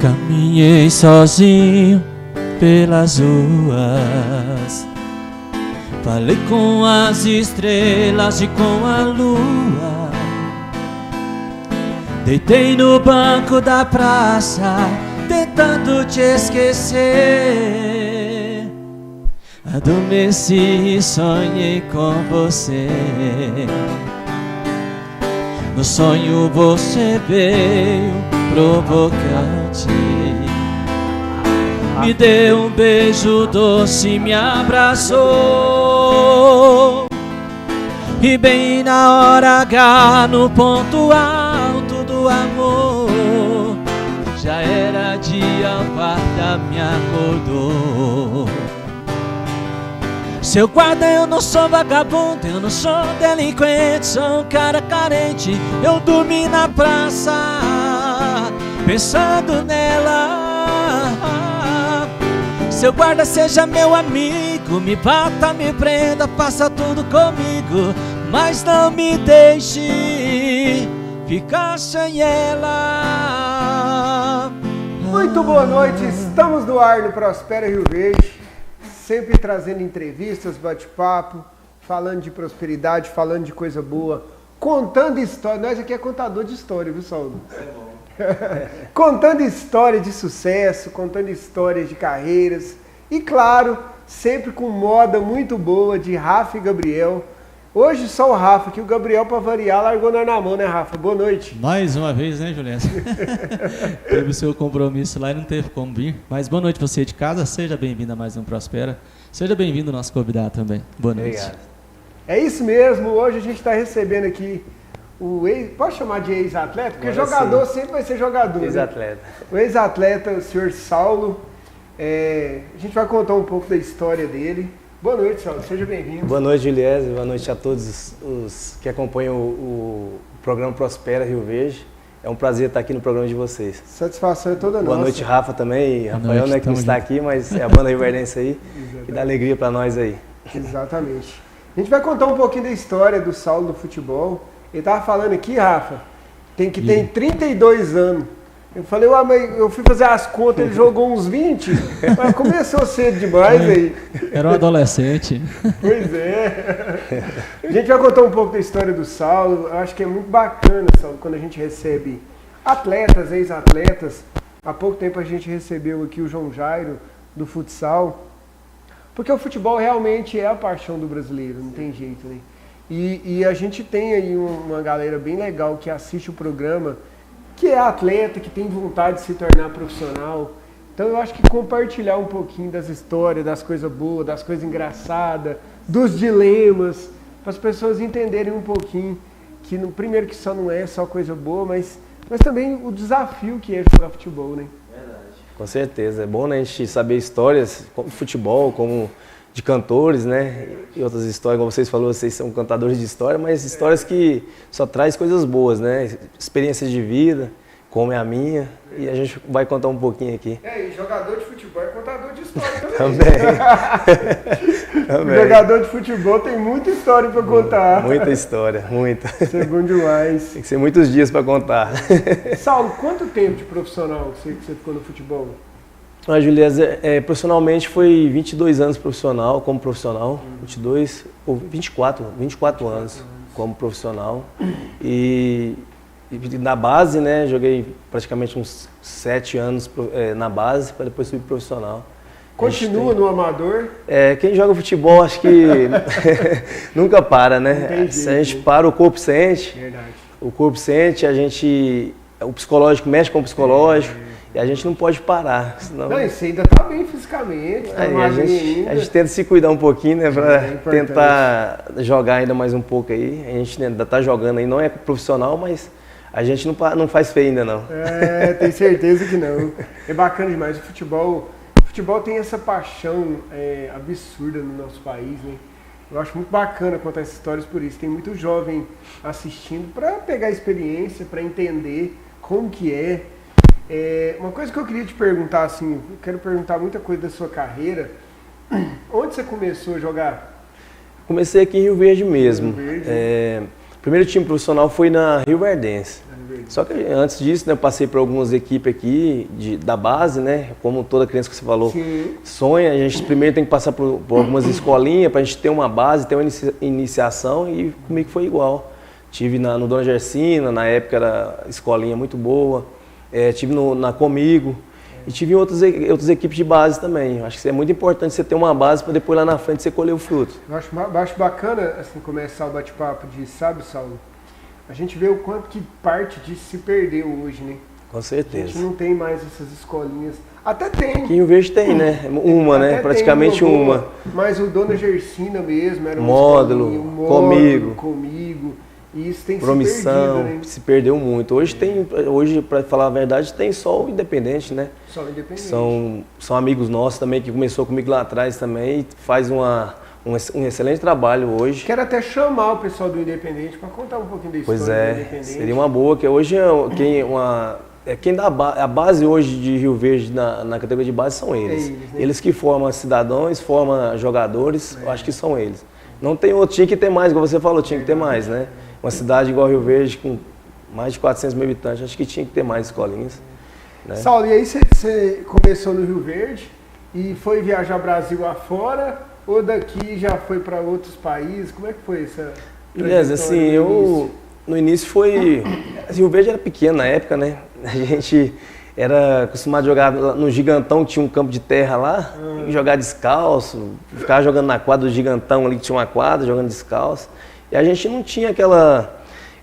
Caminhei sozinho pelas ruas, falei com as estrelas e com a lua. Deitei no banco da praça, tentando te esquecer. Adormeci e sonhei com você. No sonho você veio provocante, me deu um beijo doce, me abraçou. E bem na hora H, no ponto alto do amor, já era dia, a guarda me acordou. Seu guarda, eu não sou vagabundo, eu não sou delinquente, sou um cara carente. Eu dormi na praça, pensando nela. Seu guarda, seja meu amigo, me bata, me prenda, faça tudo comigo, mas não me deixe ficar sem ela. Muito boa noite, estamos no ar no Prospera Rio Verde, sempre trazendo entrevistas, bate-papo, falando de prosperidade, falando de coisa boa, contando história. Nós aqui é contador de história, viu, Saulo? É bom. Contando história de sucesso, contando histórias de carreiras e, claro, sempre com moda muito boa de Rafa e Gabriel. Hoje só o Rafa, que o Gabriel, para variar, largou nós na mão, né, Rafa? Boa noite. Mais uma vez, né, Juliana? Teve o seu compromisso lá e não teve como vir. Mas boa noite você de casa, seja bem-vindo a mais um Prospera. Seja bem-vindo nosso convidado também. Boa noite. Obrigado. É isso mesmo, hoje a gente está recebendo aqui o ex... Pode chamar de ex-atleta? Porque agora jogador sempre vai ser jogador. Ex-atleta. Né? O ex-atleta, o senhor Saulo. A gente vai contar um pouco da história dele. Boa noite, Saulo. Seja bem-vindo. Boa noite, Juliese. Boa noite a todos os que acompanham o programa Prospera Rio Verde. É um prazer estar aqui no programa de vocês. Satisfação é toda nossa. Boa noite, Rafa, também. E Rafael, noite, né, que não está aqui, mas é a banda rioverdense aí, que dá alegria para nós aí. Exatamente. A gente vai contar um pouquinho da história do Saulo no futebol. Ele estava falando aqui, Rafa, tem 32 anos. Eu falei, mas eu fui fazer as contas, ele jogou uns 20, mas começou cedo demais aí. Era um adolescente. Pois é. A gente vai contar um pouco da história do Saulo. Eu acho que é muito bacana, Saulo, quando a gente recebe atletas, ex-atletas. Há pouco tempo a gente recebeu aqui o João Jairo, do futsal. Porque o futebol realmente é a paixão do brasileiro, não tem jeito, né? E a gente tem aí uma galera bem legal que assiste o programa, que é atleta, que tem vontade de se tornar profissional. Então eu acho que compartilhar um pouquinho das histórias, das coisas boas, das coisas engraçadas, dos dilemas, para as pessoas entenderem um pouquinho que, primeiro, que só não é só coisa boa, mas também o desafio que é jogar futebol, né? Verdade. Com certeza. É bom, né, a gente saber histórias como futebol, como de cantores, né, e outras histórias, como vocês falaram, vocês são cantadores de história, mas histórias que só traz coisas boas, né, experiências de vida, como é a minha, e a gente vai contar um pouquinho aqui. E jogador de futebol é contador de história também. Também. Jogador de futebol tem muita história para contar. Muita história, muita. Isso é bom demais. Tem que ser muitos dias para contar. Saulo, quanto tempo de profissional que você ficou no futebol? A Juliana, profissionalmente foi 22 anos profissional, como profissional, 22, ou 24 anos como profissional. E na base, né, joguei praticamente uns 7 anos na base, para depois subir profissional. Continua no amador? Quem joga futebol, acho que nunca para, né? Se a gente para, o corpo sente. Verdade. O corpo sente, o psicológico mexe com o psicológico. E a gente não pode parar, senão... Não, você ainda tá bem fisicamente, tá a gente tenta se cuidar um pouquinho, né, para tentar jogar ainda mais um pouco aí. A gente ainda tá jogando aí, não é profissional, mas a gente não faz feio ainda não. Tenho certeza que não. É bacana demais. O futebol tem essa paixão absurda no nosso país, né? Eu acho muito bacana contar essas histórias por isso. Tem muito jovem assistindo para pegar experiência, para entender como que é. Uma coisa que eu queria te perguntar, assim, eu quero perguntar muita coisa da sua carreira. Onde você começou a jogar? Comecei aqui em Rio Verde mesmo. Rio Verde. Primeiro time profissional foi na Rioverdense. Verde? Só que antes disso, né, eu passei por algumas equipes aqui da base, né? Como toda criança que você falou, Sim. sonha, a gente primeiro tem que passar por algumas escolinhas para a gente ter uma base, ter uma iniciação, e comigo foi igual. Tive no Dona Gersina, na época era escolinha muito boa, tive na Comigo, e tive em outras equipes de base também. Acho que é muito importante você ter uma base para depois lá na frente você colher o fruto. Eu acho bacana assim, começar o bate-papo de, sabe, Saulo? A gente vê o quanto que parte disso se perdeu hoje, né? Com A certeza. gente não tem mais essas escolinhas. Até tem. Aqui em Rio Verde tem, né? Uma, Até né? Praticamente tem uma. Mas o Dona Gersina mesmo era uma Módulo, escolinha, um módulo, Comigo. Comigo. E isso tem Promissão, se perdido, né? se perdeu muito. Hoje, para falar a verdade, tem só o Independente, né? Só independente. São amigos nossos também, que começou comigo lá atrás também, e faz um excelente trabalho hoje. Quero até chamar o pessoal do Independente para contar um pouquinho da história Pois do é, Independente. seria uma boa, que hoje quem dá a base hoje de Rio Verde na categoria de base são eles. Né? Eles que formam cidadãos, formam jogadores, eu acho que são eles. Não tem outro, tinha que ter mais, igual você falou, tinha que ter mais, né? Uma cidade igual Rio Verde, com mais de 400 mil habitantes, acho que tinha que ter mais escolinhas. Né? Saulo, e aí você começou no Rio Verde e foi viajar Brasil afora, ou daqui já foi para outros países? Como é que foi essa Beleza, assim, no início foi... Rio Verde era pequeno na época, né? A gente era acostumado a jogar no Gigantão, que tinha um campo de terra lá, e jogar descalço, ficar jogando na quadra do Gigantão ali, que tinha uma quadra, jogando descalço. E a gente não tinha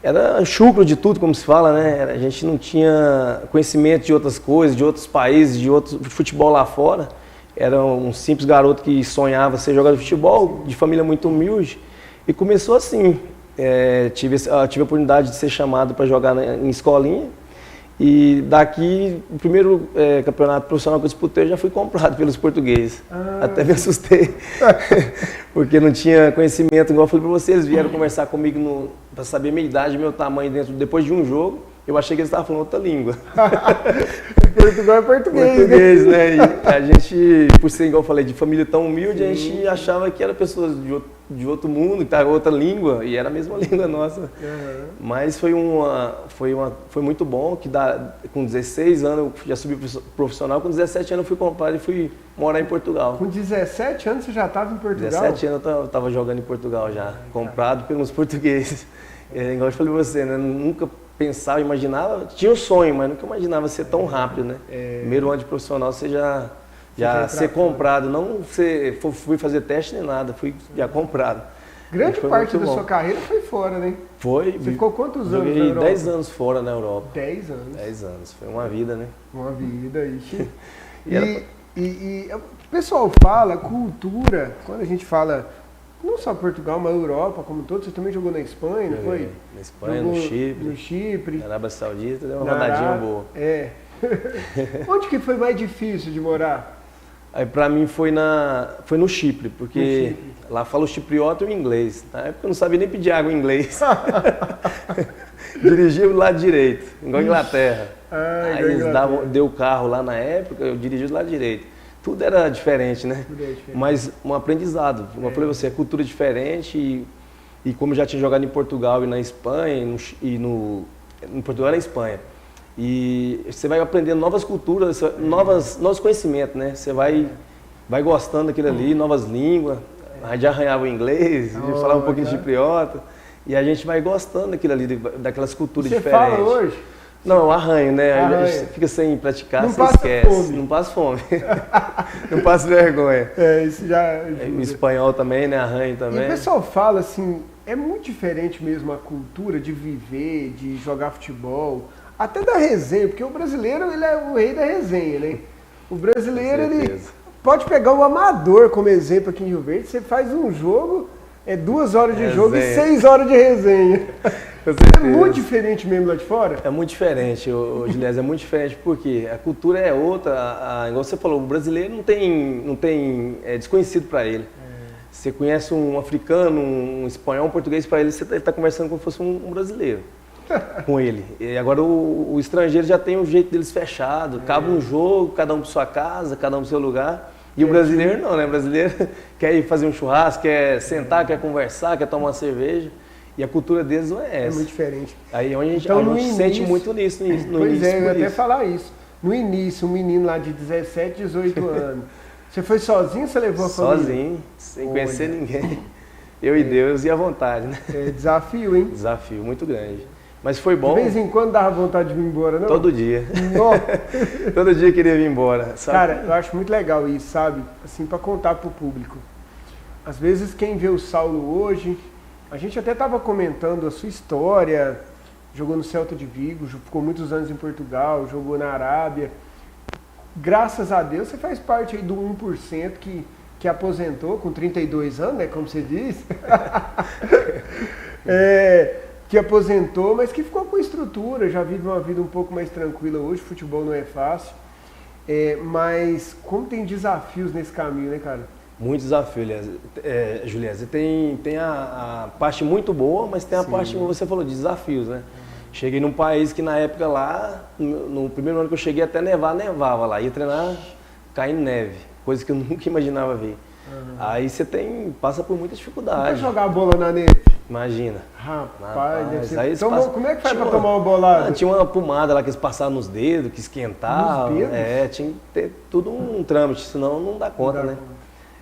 era chucro de tudo, como se fala, né? A gente não tinha conhecimento de outras coisas, de outros países, de futebol lá fora. Era um simples garoto que sonhava ser jogador de futebol, de família muito humilde. E começou assim. Tive a oportunidade de ser chamado para jogar em escolinha. E daqui, o primeiro campeonato profissional que eu disputei, eu já fui comprado pelos portugueses. Até me assustei, porque não tinha conhecimento. Igual eu falei para vocês, eles vieram conversar comigo para saber minha idade, meu tamanho depois de um jogo. Eu achei que eles estavam falando outra língua. Portugal é português, português, né? E a gente, por ser, igual eu falei, de família tão humilde, a gente achava que eram pessoas de outro mundo, que estavam outra língua, e era a mesma língua nossa. Mas foi muito bom, que com 16 anos eu já subi profissional, com 17 anos eu fui comprado e fui morar em Portugal. Com 17 anos você já estava em Portugal? 17 anos eu estava jogando em Portugal já, comprado pelos portugueses. Igual eu falei pra você, né? Nunca pensava, imaginava, tinha um sonho, mas nunca imaginava ser tão rápido, né? Primeiro ano de profissional você já ser comprado, não fui fazer teste nem nada, fui já comprado. Grande parte da sua carreira foi fora, né? Foi. Você ficou quantos anos na Joguei Europa? 10 anos fora na Europa. 10 anos? 10 anos, foi uma vida, né? Uma vida, ixi. E o pessoal fala cultura, quando a gente fala, não só Portugal, mas Europa como todo, você também jogou na Espanha, não foi? Na Espanha, jogou no Chipre. Na Arábia Saudita, deu uma na rodadinha Arábia, boa. Onde que foi mais difícil de morar? Aí pra mim foi no Chipre, porque lá fala o chipriota e o inglês. Na época eu não sabia nem pedir água em inglês. Dirigia do lado direito, igual a Inglaterra. Aí eles deu o carro lá na época, eu dirigi do lado direito. Tudo era diferente, né? Tudo é diferente. Mas um aprendizado. Como eu falei pra você, é cultura diferente e como eu já tinha jogado em Portugal e na Espanha, em Portugal e na Espanha. E você vai aprendendo novas culturas, novos conhecimentos, né? Você vai gostando daquilo ali, novas línguas. A gente arranhava o inglês, a gente falava um pouquinho de chipriota. E a gente vai gostando daquilo ali, daquelas culturas diferentes. Você fala hoje? Não, eu arranho, né? A gente fica sem praticar, você esquece. Fome. Não passa fome. Não passa vergonha. Isso já ajuda. O espanhol também, né? Arranho também. E o pessoal fala assim, é muito diferente mesmo a cultura de viver, de jogar futebol, até da resenha, porque o brasileiro ele é o rei da resenha, né? O brasileiro ele pode pegar o amador como exemplo aqui em Rio Verde, você faz um jogo, 2 horas de jogo e 6 horas de resenha. É muito diferente mesmo lá de fora? É muito diferente, Gilés, é muito diferente porque a cultura é outra, igual você falou, o brasileiro não tem desconhecido para ele. Você conhece um africano, um espanhol, um português, para ele você está conversando como se fosse um brasileiro com ele. E agora o estrangeiro já tem o jeito deles fechado, acaba um jogo, cada um para sua casa, cada um para seu lugar. E o brasileiro não, né? O brasileiro quer ir fazer um churrasco, quer sentar, quer conversar, quer tomar uma cerveja. E a cultura deles não é essa. É muito diferente. Aí onde a gente, Então, a no gente início, sente muito nisso. No pois início, é, eu por ia até isso. falar isso. No início, um menino lá de 17, 18 anos. Você foi sozinho ou você levou a família? Sozinho, sem conhecer ninguém. Eu e Deus e a vontade, né? É desafio, hein? Desafio muito grande. Mas foi bom. De vez em quando dava vontade de vir embora, não? Todo dia. Nossa. Todo dia eu queria vir embora. Sabe? Cara, eu acho muito legal isso, sabe? Assim, para contar pro público. Às vezes quem vê o Saulo hoje, a gente até estava comentando a sua história, jogou no Celta de Vigo, ficou muitos anos em Portugal, jogou na Arábia. Graças a Deus você faz parte aí do 1% que aposentou com 32 anos, né, como você diz. Que aposentou, mas que ficou com estrutura, já vive uma vida um pouco mais tranquila hoje, futebol não é fácil. Mas como tem desafios nesse caminho, né, cara? Muito desafio, Juliana. Tem a parte muito boa, mas tem a parte, como você falou, de desafios, né? Cheguei num país que na época lá, no primeiro ano que eu cheguei até nevava lá. Ia treinar caindo neve, coisa que eu nunca imaginava ver. Aí você passa por muita dificuldade. Pra jogar bola na neve? Imagina. Rapaz, deve ser... Aí como é que faz pra tomar uma bolada? Tinha uma pomada lá que eles passavam nos dedos, que esquentava. Nos dedos? Tinha que ter tudo um trâmite, senão não dá conta, né?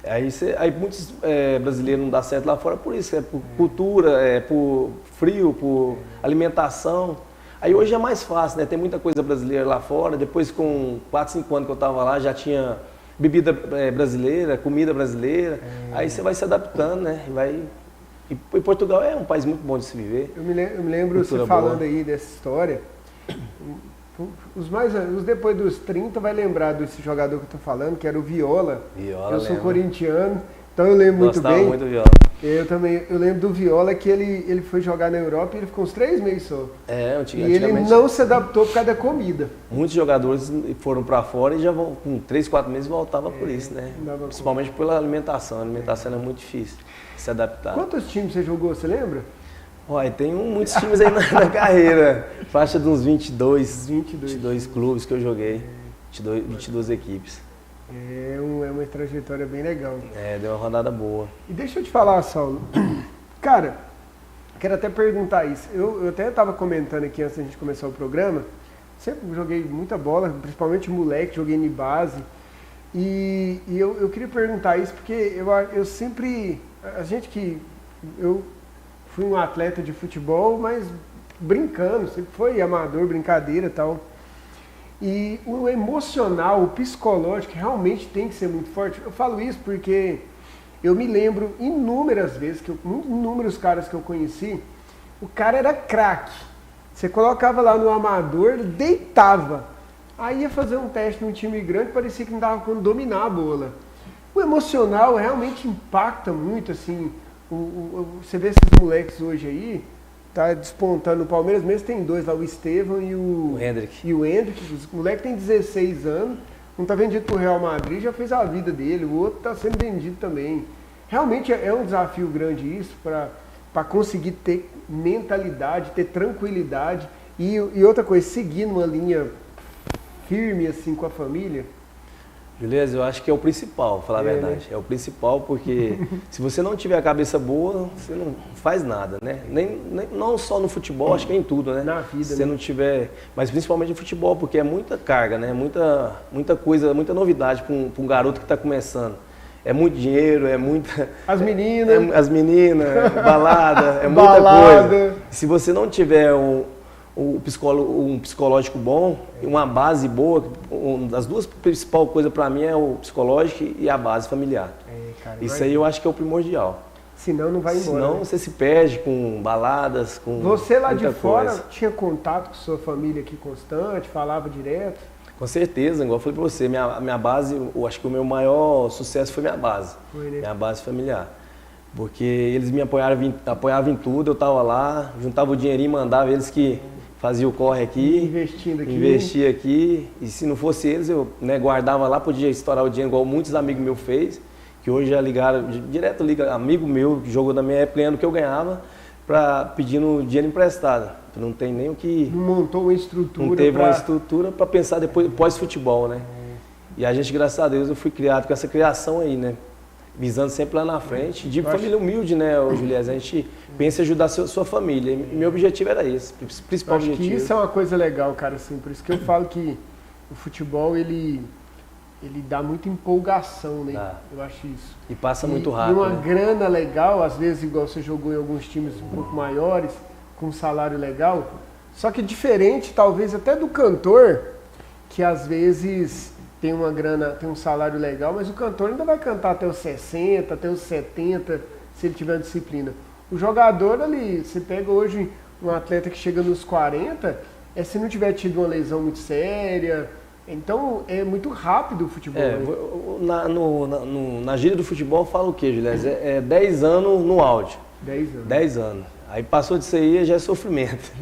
Aí muitos brasileiros não dá certo lá fora por isso, por cultura, por frio, por alimentação. Aí hoje é mais fácil, né? Tem muita coisa brasileira lá fora. Depois com 4, 5 anos que eu estava lá, já tinha bebida brasileira, comida brasileira. Aí você vai se adaptando, né? E Portugal é um país muito bom de se viver. Eu me lembro Cultura você falando boa. aí dessa história. Os depois dos 30 vai lembrar desse jogador que eu tô falando, que era o Viola. Eu sou corintiano, então eu lembro muito bem. Muito Viola. Eu lembro do Viola que ele foi jogar na Europa e ele ficou uns 3 meses só. Antigamente. E ele não se adaptou por causa da comida. Muitos jogadores foram para fora e já vão com 3, 4 meses voltava por isso, né? Principalmente pela alimentação. A alimentação é muito difícil de se adaptar. Quantos times você jogou, você lembra? Olha, tem muitos times aí na carreira. Faixa de uns 22 clubes que eu joguei. 22 equipes. É uma trajetória bem legal. Deu uma rodada boa. E deixa eu te falar, Saulo. Cara, quero até perguntar isso. Eu até estava comentando aqui antes da gente começar o programa. Sempre joguei muita bola, principalmente moleque, joguei em base. E eu queria perguntar isso porque eu sempre... Eu fui um atleta de futebol, mas brincando, sempre foi amador, brincadeira e tal. E o emocional, o psicológico realmente tem que ser muito forte. Eu falo isso porque eu me lembro inúmeras vezes, inúmeros caras que eu conheci, o cara era craque. Você colocava lá no amador, ele deitava. Aí ia fazer um teste num time grande, parecia que não dava como dominar a bola. O emocional realmente impacta muito, assim. Você vê esses moleques hoje aí, tá despontando no Palmeiras, mesmo tem 2 lá, o Estevão e o Hendrick. O moleque tem 16 anos, um tá vendido pro Real Madrid, já fez a vida dele, o outro tá sendo vendido também. Realmente é um desafio grande isso, para conseguir ter mentalidade, ter tranquilidade e outra coisa, seguir numa linha firme assim com a família. Beleza, eu acho que é o principal, pra falar a verdade. É o principal porque se você não tiver a cabeça boa, você não faz nada, né? Não só no futebol, acho que é em tudo, né? Na vida, se você né? não tiver, mas principalmente no futebol, porque é muita carga, né? Muita coisa, muita novidade para um garoto que está começando. É muito dinheiro, é muita... As meninas, balada, é muita coisa. Se você não tiver um psicológico bom, uma base boa, das duas principais coisas para mim é o psicológico e a base familiar. Cara, isso aí eu acho que é o primordial. Senão não vai embora. Senão né? você se perde com baladas, com Você lá de fora coisa. tinha contato com sua família aqui constante, falava direto? Com certeza, igual eu falei para você, minha base, eu acho que o meu maior sucesso foi minha base. Minha base familiar. Porque eles me apoiavam em tudo, eu estava lá, juntava o dinheirinho, mandava eles que fazia o corre aqui, investia aqui, e se não fosse eles, eu guardava lá, podia estourar o dinheiro, igual muitos amigos meus fez, que hoje já ligaram, direto liga, amigo meu, que jogou na minha época, ganhando o que eu ganhava, pedindo dinheiro emprestado. Não tem nem o que... Não montou uma estrutura. Não teve uma estrutura para pensar depois pós-futebol, né? E a gente, graças a Deus, eu fui criado com essa criação aí, né? visando sempre lá na frente. De família humilde, né, Juliés? A gente pensa em ajudar a sua família. Meu objetivo era esse, o principal acho objetivo. Que isso é uma coisa legal, cara, assim, por isso que eu falo que o futebol, ele dá muita empolgação, né? Eu acho isso. E passa muito rápido. E uma grana legal, às vezes, igual você jogou em alguns times um pouco maiores, com um salário legal, só que diferente, talvez, até do cantor, que às vezes tem uma grana, tem um salário legal, mas o cantor ainda vai cantar até os 60, até os 70, se ele tiver disciplina. O jogador ali, você pega hoje um atleta que chega nos 40, se não tiver tido uma lesão muito séria, então é muito rápido o futebol. Na gíria do futebol fala o quê, Juliés? 10 anos no auge. 10 anos. 10 anos. Aí passou disso aí, já é sofrimento.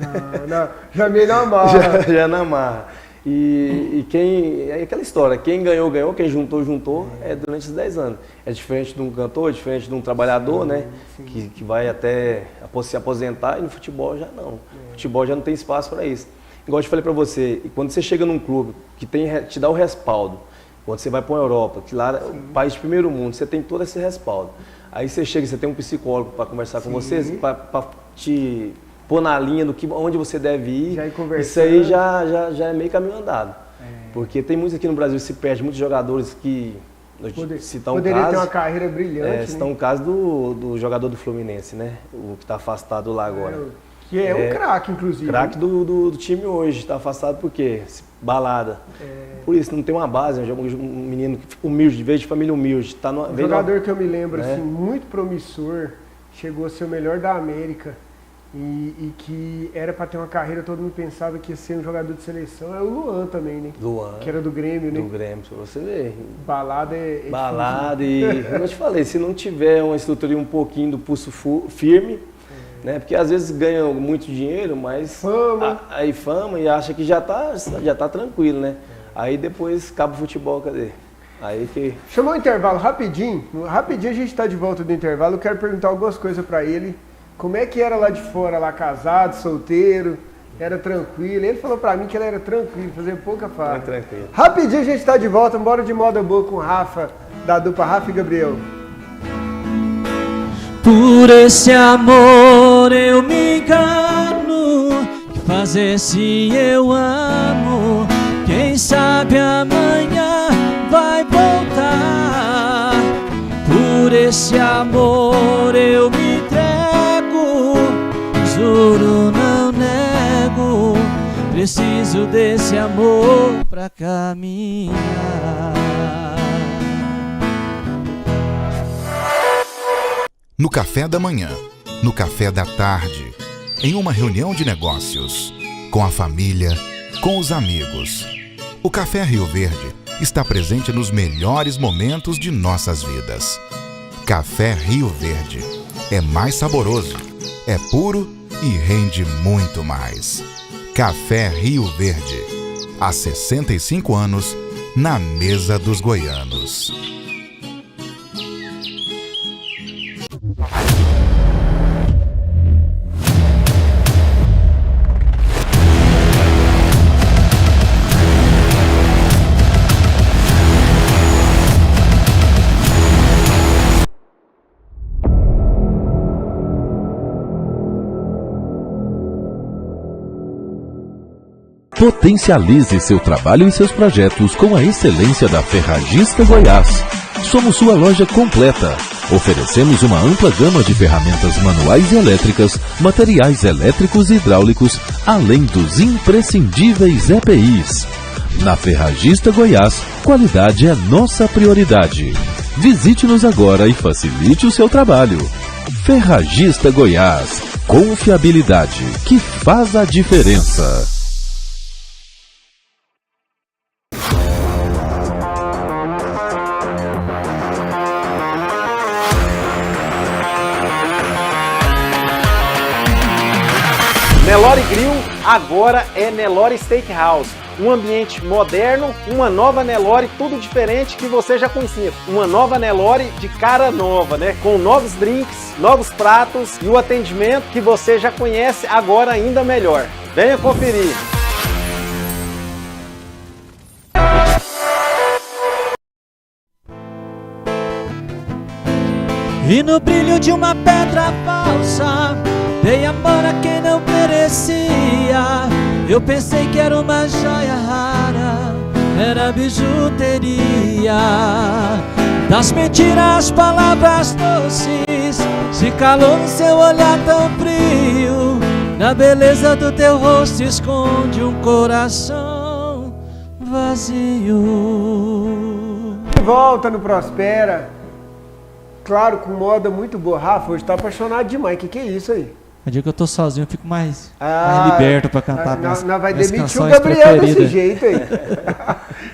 Já meio na marra. já na marra. E quem. É aquela história, quem ganhou, ganhou, quem juntou, juntou, durante esses 10 anos. É diferente de um cantor, é diferente de um trabalhador, né? Sim. Que vai até se aposentar, e no futebol já não. O futebol já não tem espaço para isso. Igual eu te falei para você, quando você chega num clube que te dá o respaldo, quando você vai para a Europa, que lá é o país de primeiro mundo, você tem todo esse respaldo. Aí você chega, você tem um psicólogo para conversar com você, para te pôr na linha onde você deve ir. Isso aí já é meio caminho andado. Porque tem muitos aqui no Brasil que se perde, muitos jogadores que poderia ter uma carreira brilhante. Citar um caso do jogador do Fluminense, né? O que está afastado lá agora. Que é um craque, inclusive. Craque do time hoje, está afastado por quê? Balada. Por isso, não tem uma base, um menino humilde, veio de família humilde. Tá um jogador que eu me lembro, assim, muito promissor, chegou a ser o melhor da América e que era para ter uma carreira, todo mundo pensava que ia ser um jogador de seleção, é o Luan também, né? Luan. Que era do Grêmio, né? Do Grêmio, pra você ver. Balada Balada como eu te falei, se não tiver uma estrutura um pouquinho do pulso firme, né? Porque às vezes ganha muito dinheiro, mas fama e acha que já tá tranquilo, né? Aí depois acaba o futebol, cadê? Aí que... Chamou o intervalo rapidinho a gente está de volta do intervalo, eu quero perguntar algumas coisas para ele. Como é que era lá de fora, lá casado, solteiro, era tranquilo? Ele falou para mim que ele era tranquilo, fazia pouca farra. Tranquilo. Rapidinho a gente está de volta, bora de moda boa com o Rafa, da dupla Rafa e Gabriel. Por esse amor eu me engano, que fazer se eu amo, quem sabe amanhã vai voltar. Por esse amor eu me entrego, juro não nego, preciso desse amor pra caminhar. No café da manhã, no café da tarde, em uma reunião de negócios, com a família, com os amigos. O Café Rio Verde está presente nos melhores momentos de nossas vidas. Café Rio Verde é mais saboroso, é puro e rende muito mais. Café Rio Verde, há 65 anos, na mesa dos goianos. Potencialize seu trabalho e seus projetos com a excelência da Ferragista Goiás. Somos sua loja completa. Oferecemos uma ampla gama de ferramentas manuais e elétricas, materiais elétricos e hidráulicos, além dos imprescindíveis EPIs. Na Ferragista Goiás, qualidade é nossa prioridade. Visite-nos agora e facilite o seu trabalho. Ferragista Goiás. Confiabilidade que faz a diferença. Nelore Grill agora é Nelore Steakhouse. Um ambiente moderno, uma nova Nelore, tudo diferente que você já conhecia. Uma nova Nelore de cara nova, né? Com novos drinks, novos pratos e o atendimento que você já conhece agora ainda melhor. Venha conferir. E no brilho de uma pedra falsa dei amor a quem não merecia. Eu pensei que era uma joia rara, era bijuteria. Das mentiras, palavras doces, se calou no seu olhar tão frio. Na beleza do teu rosto esconde um coração vazio. De volta no Prospera. Claro, com moda muito boa. Rafa, hoje tá apaixonado demais. Que é isso aí? No dia que eu tô sozinho, eu fico mais liberto pra cantar minhas vai minhas demitir o canções Gabriel desse preferidas. jeito aí.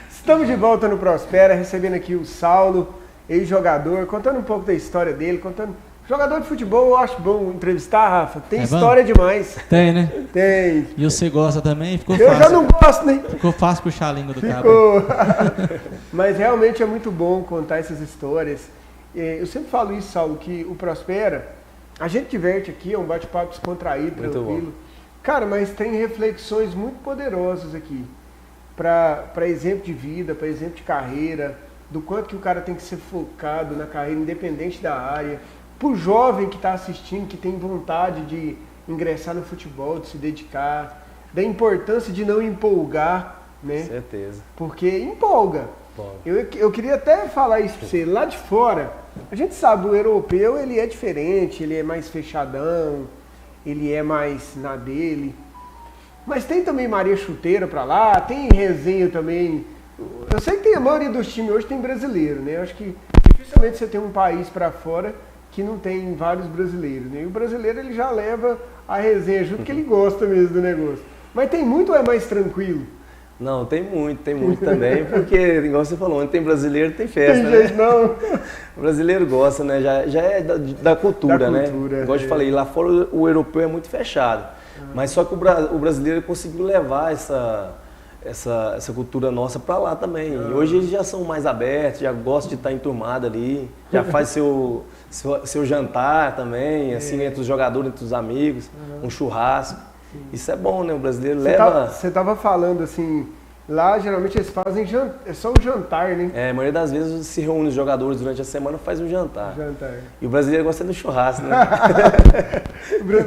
Estamos de volta no Prospera, recebendo aqui o Saulo, ex-jogador, contando um pouco da história dele, Jogador de futebol, eu acho bom entrevistar, Rafa. Tem história demais. Tem, né? Tem. E você gosta também? Ficou Eu fácil. já não gosto, né? Ficou fácil puxar a língua do cara. Mas realmente é muito bom contar essas histórias. Eu sempre falo isso, Saulo, que o Prospera, a gente diverte aqui, é um bate-papo descontraído, Muito tranquilo. bom. Cara, mas tem reflexões muito poderosas aqui. Para exemplo de vida, para exemplo de carreira, do quanto que o cara tem que ser focado na carreira, independente da área. Pro jovem que está assistindo, que tem vontade de ingressar no futebol, de se dedicar, da importância de não empolgar, né? Com certeza. Porque empolga. Bom. Eu queria até falar isso para você. Lá de fora, a gente sabe, o europeu ele é diferente, ele é mais fechadão, ele é mais na dele. Mas tem também Maria Chuteira para lá, tem resenha também. Eu sei que tem a maioria dos times hoje tem brasileiro, né? Eu acho que dificilmente você tem um país para fora que não tem vários brasileiros, né? E o brasileiro ele já leva a resenha junto, que ele gosta mesmo do negócio. Mas tem muito ou é mais tranquilo? Não, tem muito também, porque, igual você falou, onde tem brasileiro tem festa, Tem né? jeito não. O brasileiro gosta, né? Já é da cultura, né? Igual eu te falei, lá fora o europeu é muito fechado. Mas só que o brasileiro conseguiu levar essa cultura nossa para lá também. E hoje eles já são mais abertos, já gostam de estar enturmado ali, já faz seu jantar também, assim, entre os jogadores, entre os amigos, um churrasco. Isso é bom, né? O brasileiro leva... Você tava falando assim, lá geralmente eles fazem é só um jantar, né? É, a maioria das vezes se reúne os jogadores durante a semana e faz um jantar. E o brasileiro gosta do churrasco, né?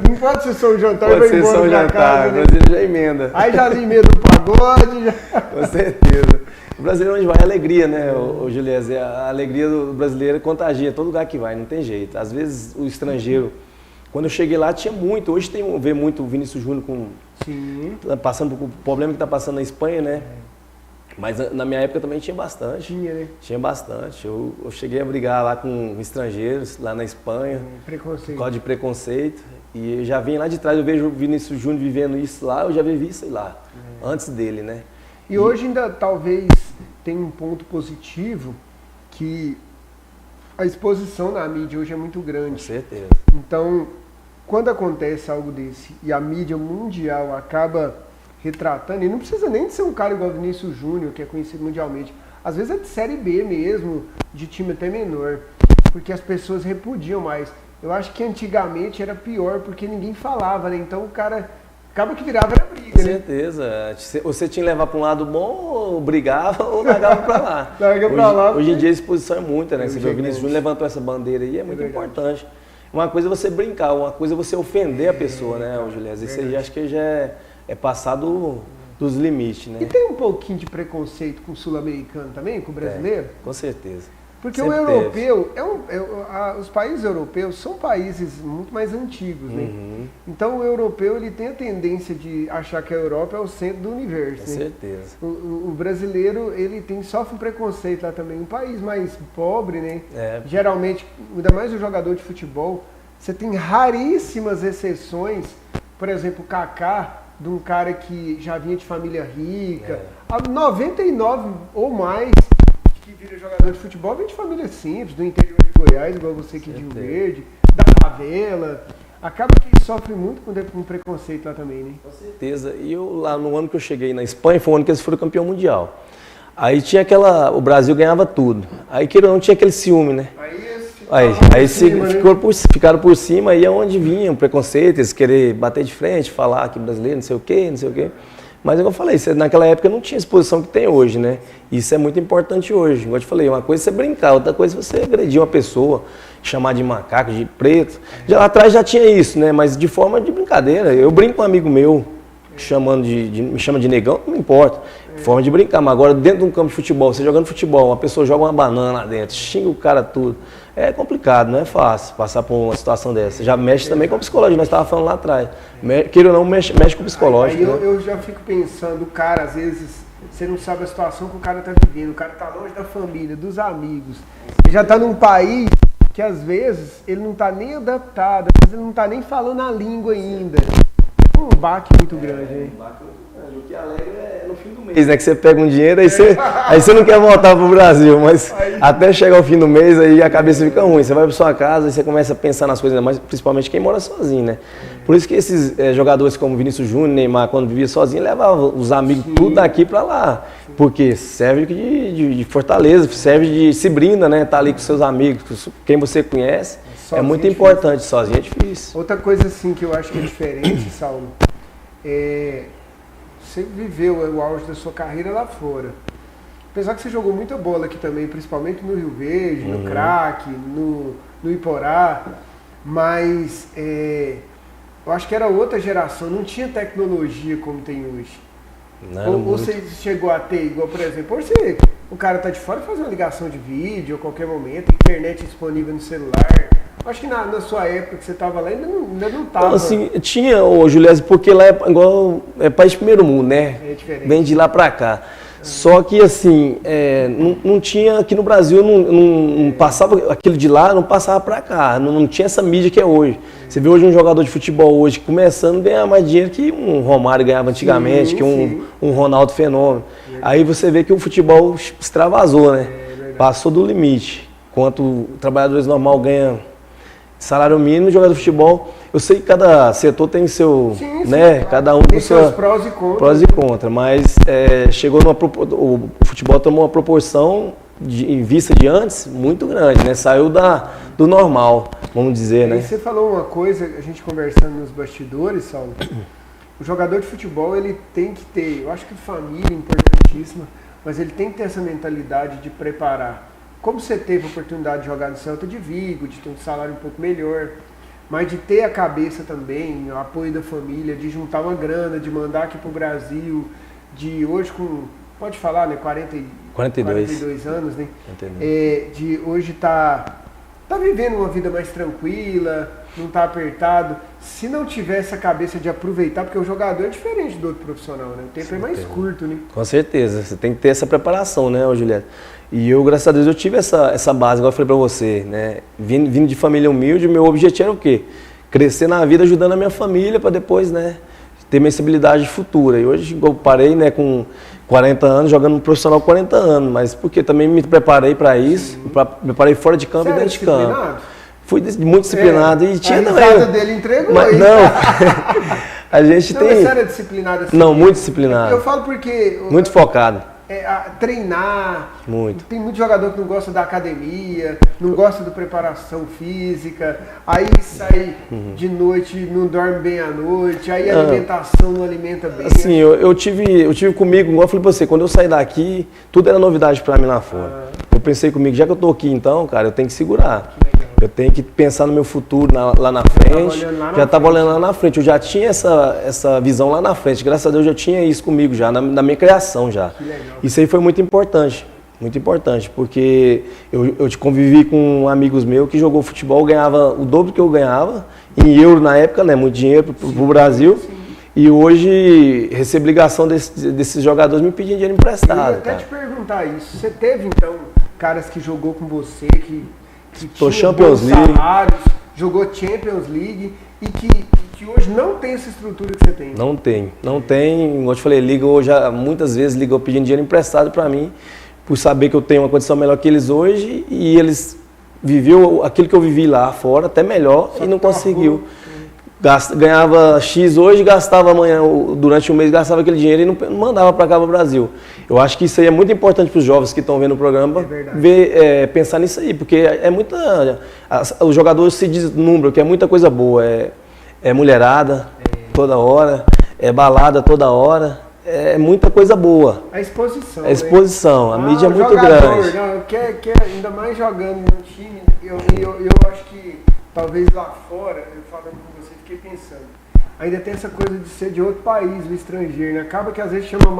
Não pode ser só um jantar e Pode vai ser embora só um pra jantar, casa, o né? brasileiro já emenda. Aí já emenda o pagode. Já... Com certeza. O brasileiro onde vai é alegria, né, o Juliese? A alegria do brasileiro contagia todo lugar que vai, não tem jeito. Às vezes o estrangeiro, quando eu cheguei lá tinha muito, hoje vê muito o Vinícius Júnior passando por problema que está passando na Espanha, né? Mas na minha época também tinha bastante. Tinha, né? Tinha bastante. Eu cheguei a brigar lá com estrangeiros, lá na Espanha. Preconceito. Por causa de preconceito. E eu já vim lá de trás, eu vejo o Vinícius Júnior vivendo isso lá, eu já vivi isso lá, antes dele, né? E hoje ainda talvez tenha um ponto positivo que a exposição na mídia hoje é muito grande. Com certeza. Então, quando acontece algo desse e a mídia mundial acaba retratando, e não precisa nem de ser um cara igual o Vinícius Júnior, que é conhecido mundialmente, às vezes é de Série B mesmo, de time até menor, porque as pessoas repudiam mais. Eu acho que antigamente era pior, porque ninguém falava, né? Então o cara acaba que virava era briga, Com né? certeza. Você tinha que levar para um lado bom, ou brigava, ou largava para lá. Larga pra lá. Hoje em dia a exposição é muita, né? Você vê o Vinícius gigante. Júnior levantou essa bandeira aí, é muito verdade. importante. Uma coisa é você brincar, uma coisa é você ofender a pessoa, né, Juliás? Isso aí acho que já é passado dos limites, né? E tem um pouquinho de preconceito com o sul-americano também, com o brasileiro? Com certeza. Porque Sempre o europeu, os países europeus são países muito mais antigos, né? Então o europeu ele tem a tendência de achar que a Europa é o centro do universo, Com né? certeza. O brasileiro ele sofre um preconceito lá também, um país mais pobre, né? É. Geralmente, ainda mais o jogador de futebol, você tem raríssimas exceções, por exemplo, o Kaká, de um cara que já vinha de família rica, a 99 ou mais que vira jogador de futebol vem de família simples, do interior de Goiás, igual você aqui de Rio Verde, da favela. Acaba que sofre muito com preconceito lá também, né? Com certeza. E eu lá no ano que eu cheguei na Espanha, foi o ano que eles foram campeão mundial. Aí tinha o Brasil ganhava tudo. Aí que não tinha aquele ciúme, né? Ficaram por cima, aí é onde vinha o preconceito, eles querer bater de frente, falar que brasileiro, não sei o quê. Mas, como eu falei, naquela época não tinha a exposição que tem hoje, né? Isso é muito importante hoje. Como eu te falei, uma coisa é você brincar, outra coisa é você agredir uma pessoa, chamar de macaco, de preto. Já lá atrás já tinha isso, né? Mas de forma de brincadeira. Eu brinco com um amigo meu, me chama de negão, não importa. Forma de brincar, mas agora dentro de um campo de futebol, você jogando futebol, uma pessoa joga uma banana lá dentro, xinga o cara tudo. É complicado, não é fácil passar por uma situação dessa. Já mexe também com o psicológico, nós estávamos falando lá atrás. Queira ou não, mexe com o psicológico. Aí né? eu já fico pensando, o cara, às vezes, você não sabe a situação que o cara está vivendo, o cara está longe da família, dos amigos. Ele já está num país que às vezes ele não está nem adaptado, às vezes ele não está nem falando a língua ainda. Um baque muito grande, hein? O que alegra é no fim do mês, né? Que você pega um dinheiro, aí você não quer voltar pro Brasil, mas até chegar o fim do mês, aí a cabeça fica ruim. Você vai pra sua casa e você começa a pensar nas coisas, mas principalmente quem mora sozinho, né? Por isso que esses jogadores como Vinícius Júnior, Neymar, quando vivia sozinho, levavam os amigos tudo daqui pra lá. Porque serve de fortaleza, serve de se brinda, né? Tá ali com seus amigos, com quem você conhece. Sozinho é muito importante, sozinho é difícil. Outra coisa assim que eu acho que é diferente, Saulo, você viveu o auge da sua carreira lá fora. Apesar que você jogou muita bola aqui também, principalmente no Rio Verde, no Craque, no Iporá, mas eu acho que era outra geração, não tinha tecnologia como tem hoje. Ou você chegou a ter, igual por exemplo, hoje o cara tá de fora e faz uma ligação de vídeo a qualquer momento, internet disponível no celular. Acho que na sua época que você estava lá ainda não estava. Assim, tinha, Juliás, porque lá é país de primeiro mundo, né? É diferente. Vem de lá para cá. Só que assim, não tinha, aqui no Brasil não passava, aquilo de lá não passava para cá, não tinha essa mídia que é hoje. Você vê hoje um jogador de futebol hoje começando a ganhar mais dinheiro que um Romário ganhava antigamente, que um Ronaldo Fenômeno. Aí você vê que o futebol extravasou, né? Passou do limite. Enquanto trabalhadores normal ganham salário mínimo, jogador de futebol, eu sei que cada setor tem seu, né, cada um tem com seus prós e contras, mas chegou o futebol tomou uma proporção em vista de antes muito grande, né, saiu do normal, vamos dizer, né. Você falou uma coisa, a gente conversando nos bastidores, Saulo, o jogador de futebol ele tem que ter, eu acho que família é importantíssima, mas ele tem que ter essa mentalidade de preparar. Como você teve a oportunidade de jogar no Celta de Vigo, de ter um salário um pouco melhor, mas de ter a cabeça também, o apoio da família, de juntar uma grana, de mandar aqui para o Brasil, de hoje com, pode falar, né, 42 anos, né? De hoje tá vivendo uma vida mais tranquila, não tá apertado. Se não tiver essa cabeça de aproveitar, porque o jogador é diferente do outro profissional, né? O tempo é mais curto, né? Com certeza, você tem que ter essa preparação, né, Juliette? E eu, graças a Deus, eu tive essa base, igual eu falei pra você, né? Vindo de família humilde, o meu objetivo era o quê? Crescer na vida ajudando a minha família para depois, né, ter minha estabilidade futura. E hoje eu parei, né, com 40 anos, jogando no profissional 40 anos, mas porque também me preparei para isso, me preparei fora de campo e dentro de campo. Fui muito disciplinado e tinha também. A risada dele entregou, mas, hein? Não, a gente não, tem... Mas você era disciplinado assim? Não, muito disciplinado. Eu falo porque... Muito focado. Treinar. Muito. Tem muito jogador que não gosta da academia, não gosta da preparação física, aí sai de noite, não dorme bem à noite, aí a alimentação não alimenta bem. Assim, eu tive comigo, igual eu falei pra você, quando eu saí daqui, tudo era novidade pra mim lá fora. Eu pensei comigo, já que eu tô aqui então, cara, eu tenho que segurar. Eu tenho que pensar no meu futuro lá na frente. Já estava olhando lá na frente. Eu já tinha essa visão lá na frente. Graças a Deus eu já tinha isso comigo já, na minha criação já. Isso aí foi muito importante, porque eu convivi com amigos meus que jogou futebol, ganhava o dobro que eu ganhava, em euro na época, né, muito dinheiro pro Brasil. E hoje recebo ligação desses jogadores me pedindo dinheiro emprestado. Eu ia até te perguntar isso. Você teve então caras que jogou com você, que Champions League, salários, jogou Champions League e que hoje não tem essa estrutura que você tem? Não tem, como eu te falei, muitas vezes ligou pedindo dinheiro emprestado para mim, por saber que eu tenho uma condição melhor que eles hoje e eles viviam aquilo que eu vivi lá fora, até melhor, e não conseguiu. Ganhava X hoje, gastava amanhã, durante um mês gastava aquele dinheiro e não mandava para cá para o Brasil. Eu acho que isso aí é muito importante para os jovens que estão vendo o programa, pensar nisso aí, porque os jogadores se deslumbram, que é muita coisa boa, é mulherada toda hora, é balada toda hora, é muita coisa boa. A exposição. A exposição, a mídia é muito jogador, grande. Não, quer ainda mais jogando no time, eu acho que talvez lá fora, eu falando com você, fiquei pensando, ainda tem essa coisa de ser de outro país, do estrangeiro, né? Acaba que às vezes chama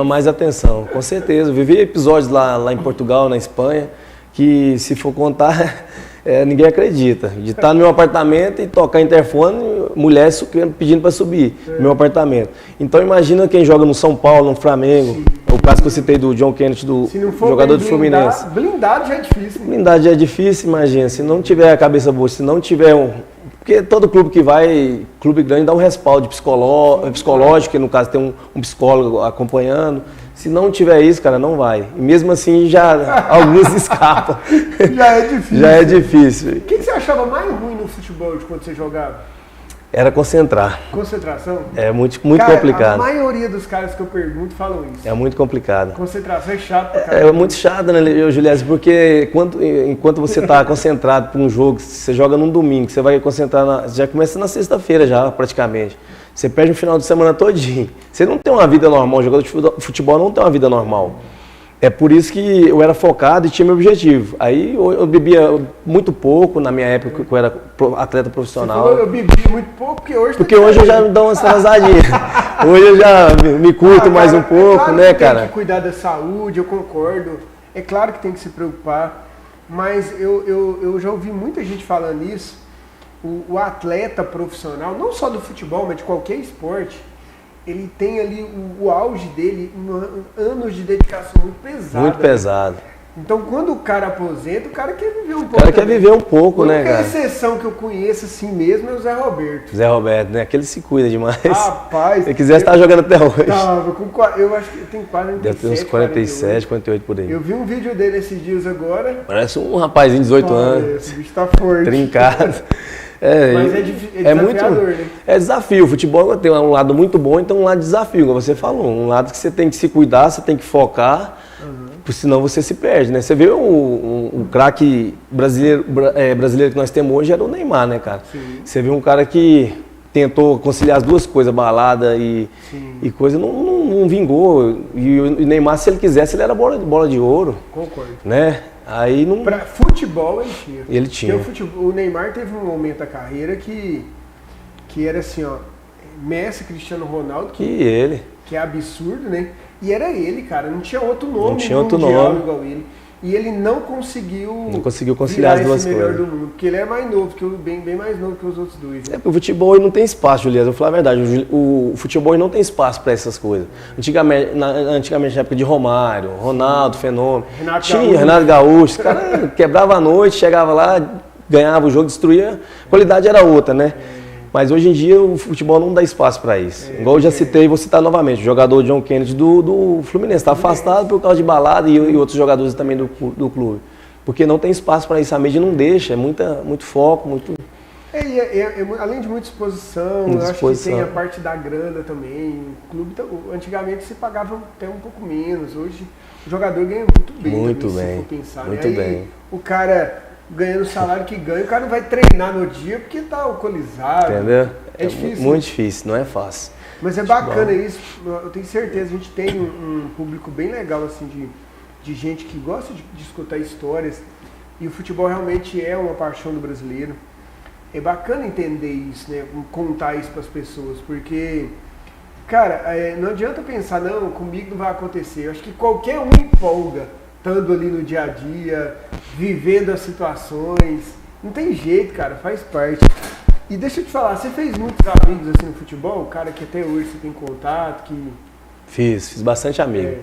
mais atenção, com certeza. Eu vivi episódios lá em Portugal, na Espanha, que se for contar, ninguém acredita. De estar no meu apartamento e tocar interfone, mulher pedindo para subir no meu apartamento. Então imagina quem joga no São Paulo, no Flamengo, sim. O caso que eu citei do John Kennedy, do jogador do Fluminense. Blindado já é difícil. Né? Blindado já é difícil, imagina. Se não tiver a cabeça boa, se não tiver Porque todo clube que vai, clube grande, dá um respaldo psicológico, que no caso tem um psicólogo acompanhando. Se não tiver isso, cara, não vai. E mesmo assim, já alguns escapam. Já é difícil. Já é difícil. O que você achava mais ruim no futebol de quando você jogava? Era concentrar. Concentração? É muito cara, complicado. A maioria dos caras que eu pergunto falam isso. É muito complicado. Concentração é chato pra caramba. É muito chato, né, Juliette? Porque enquanto você está concentrado para um jogo, você joga num domingo, você vai concentrar, já começa na sexta-feira já, praticamente. Você perde o final de semana todinho. Você não tem uma vida normal, o jogador de futebol não tem uma vida normal. É por isso que eu era focado e tinha meu objetivo. Aí eu bebia muito pouco na minha época que eu era atleta profissional. Você falou, eu bebi muito pouco porque hoje eu já me dou umas transadinhas. Hoje eu já me curto mais um pouco, claro né, que cara? Tem que cuidar da saúde, eu concordo. É claro que tem que se preocupar. Mas eu já ouvi muita gente falando isso. O atleta profissional, não só do futebol, mas de qualquer esporte, ele tem ali o auge dele, anos de dedicação muito pesada. Muito pesado. Então, quando o cara aposenta, o cara quer viver um pouco. O cara quer viver um pouco, né, cara? A exceção que eu conheço assim mesmo é o Zé Roberto. Zé Roberto, né? Aquele se cuida demais. Rapaz. Se quiser, estar jogando até hoje. Eu acho que tem 47, deve ter uns 47, 48 por aí. Eu vi um vídeo dele esses dias agora. Parece um rapazinho de 18 anos. Esse bicho tá forte. Trincado. Mas é desafiador, né? É desafio. O futebol tem um lado muito bom e tem um lado de desafio, como você falou. Um lado que você tem que se cuidar, você tem que focar, senão você se perde, né? Você vê o craque brasileiro que nós temos hoje era o Neymar, né, cara? Sim. Você vê um cara que tentou conciliar as duas coisas, balada e coisa, não vingou. E o Neymar, se ele quisesse, ele era bola de ouro. Concordo. Né? Aí não... Pra futebol ele tinha. O Neymar teve um momento da carreira que era assim, ó, Messi, Cristiano Ronaldo, que é absurdo, né? E era ele, cara, não tinha outro nome. Não tinha outro nome igual ele. E ele não conseguiu conciliar as duas coisas. Do mundo, porque ele é mais novo, bem mais novo que os outros dois. Né? Porque o futebol não tem espaço, Juliano, eu vou falar a verdade. O futebol não tem espaço para essas coisas. Antigamente, na época de Romário, Ronaldo, Fenômeno, Renato Gaúcho, os caras quebravam a noite, chegava lá, ganhava o jogo, destruía, a qualidade era outra, né? Mas hoje em dia o futebol não dá espaço para isso. Igual eu já citei, vou citar novamente, o jogador John Kennedy do Fluminense está afastado por causa de balada e outros jogadores também do clube. Porque não tem espaço para isso, a mídia não deixa, é muito foco, muito... além de muita exposição, eu acho que tem a parte da grana também. O clube, antigamente se pagava até um pouco menos, hoje o jogador ganha muito bem. Muito também, bem, se for pensar, muito né? bem. O cara... ganhando o salário que ganha, o cara não vai treinar no dia porque tá alcoolizado. Entendeu? É difícil. Muito difícil, não é fácil. Mas é bacana isso, eu tenho certeza, a gente tem um público bem legal assim de gente que gosta de escutar histórias e o futebol realmente é uma paixão do brasileiro. É bacana entender isso, né? Contar isso para as pessoas, porque, cara, não adianta pensar, não, comigo não vai acontecer. Eu acho que qualquer um empolga. Estando ali no dia a dia, vivendo as situações. Não tem jeito, cara, faz parte. E deixa eu te falar, você fez muitos amigos assim no futebol? Cara que até hoje você tem contato? Fiz bastante amigo.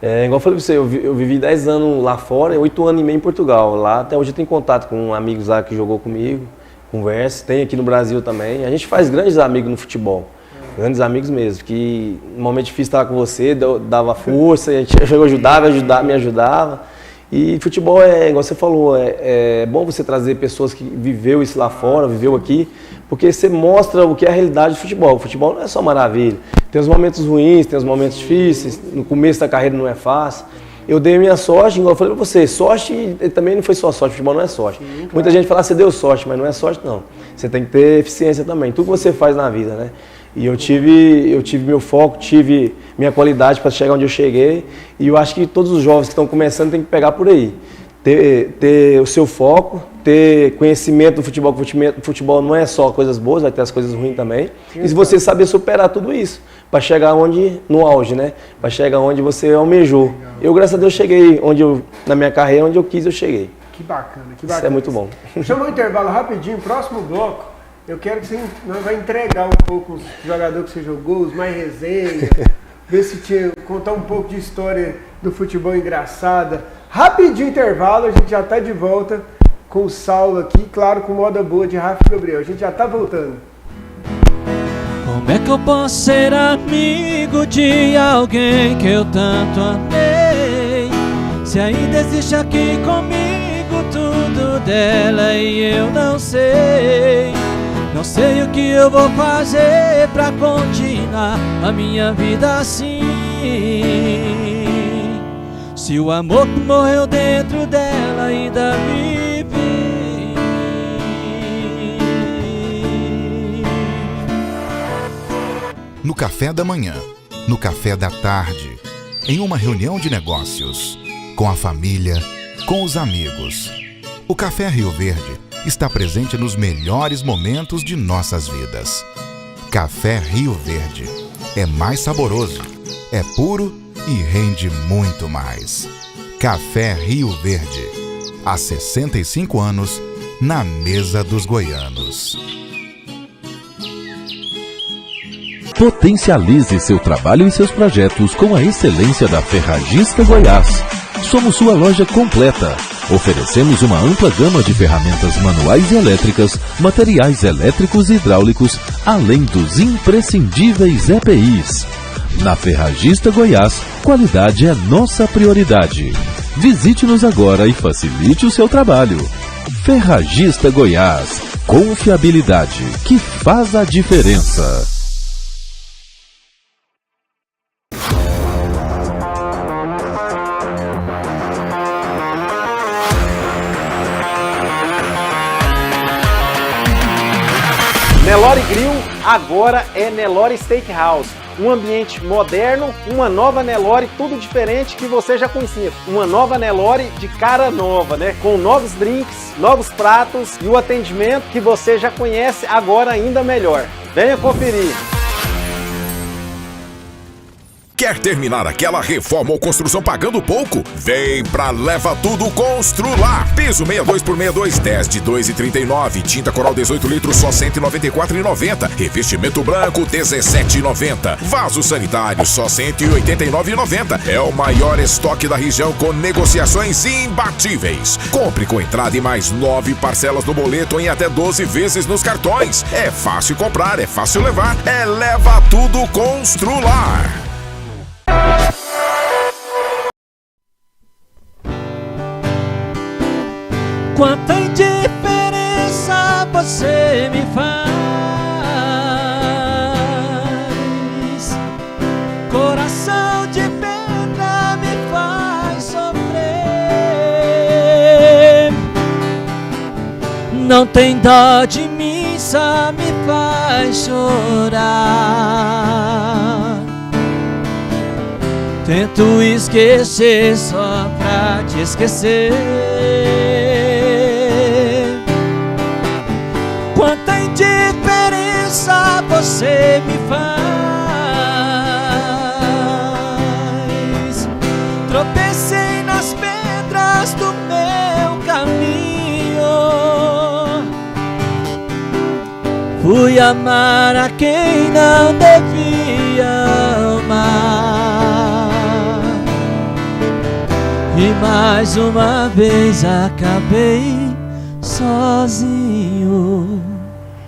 Igual eu falei pra você, eu vivi 10 anos lá fora e 8 anos e meio em Portugal. Lá até hoje eu tenho contato com amigos lá que jogou comigo, conversa, tem aqui no Brasil também. A gente faz grandes amigos no futebol. Grandes amigos mesmo, que no momento difícil estava com você, dava força, a gente me ajudava. E futebol igual você falou, é bom você trazer pessoas que viveu isso lá fora, viveu aqui, porque você mostra o que é a realidade do futebol. O futebol não é só maravilha. Tem os momentos ruins, tem os momentos difíceis, no começo da carreira não é fácil. Eu dei a minha sorte, igual eu falei pra você, sorte também não foi só sorte, futebol não é sorte. Sim, claro. Muita gente fala, você deu sorte, mas não é sorte não. Você tem que ter eficiência também, tudo que você faz na vida, né? E eu tive meu foco, tive minha qualidade para chegar onde eu cheguei. E eu acho que todos os jovens que estão começando têm que pegar por aí. Ter o seu foco, ter conhecimento do futebol, que o futebol não é só coisas boas, vai ter as coisas ruins também. E se você saber superar tudo isso, para chegar no auge, né? Para chegar onde você almejou. Eu, graças a Deus, cheguei na minha carreira, onde eu quis, eu cheguei. Que bacana, que bacana. Isso é muito bom. Chama um intervalo rapidinho, próximo bloco. Eu quero que nós vai entregar um pouco os jogadores que você jogou, os mais resenha, ver se contar um pouco de história do futebol engraçada. Rapidinho intervalo, a gente já está de volta com o Saulo aqui, claro, com moda boa de Rafa e Gabriel. A gente já está voltando. Como é que eu posso ser amigo de alguém que eu tanto amei? Se ainda existe aqui comigo tudo dela e eu não sei. Não sei o que eu vou fazer pra continuar a minha vida assim. Se o amor que morreu dentro dela ainda vive. No café da manhã, no café da tarde, em uma reunião de negócios, com a família, com os amigos. O Café Rio Verde está presente nos melhores momentos de nossas vidas. Café Rio Verde é mais saboroso, é puro e rende muito mais. Café Rio Verde, há 65 anos, na mesa dos goianos. Potencialize seu trabalho e seus projetos com a excelência da Ferragista Goiás. Somos sua loja completa. Oferecemos uma ampla gama de ferramentas manuais e elétricas, materiais elétricos e hidráulicos, além dos imprescindíveis EPIs. Na Ferragista Goiás, qualidade é nossa prioridade. Visite-nos agora e facilite o seu trabalho. Ferragista Goiás, confiabilidade que faz a diferença. Nelore Grill agora é Nelore Steakhouse. Um ambiente moderno, uma nova Nelore, tudo diferente que você já conhecia. Uma nova Nelore de cara nova, né? Com novos drinks, novos pratos e o atendimento que você já conhece agora ainda melhor. Venha conferir. Quer terminar aquela reforma ou construção pagando pouco? Vem pra Leva Tudo Constrular. Piso 62 por 62, 10 de 2,39. Tinta Coral 18 litros, só 194,90. Revestimento branco, 17,90. Vaso sanitário, só 189,90. É o maior estoque da região com negociações imbatíveis. Compre com entrada e mais 9 parcelas no boleto em até 12 vezes nos cartões. É fácil comprar, é fácil levar. É Leva Tudo Constrular. Quanta indiferença você me faz. Coração de pedra me faz sofrer. Não tem dó de mim, só me faz chorar. Tento esquecer só pra te esquecer. Quanta indiferença você me faz. Tropecei nas pedras do meu caminho. Fui amar a quem não devia amar. E mais uma vez acabei sozinho.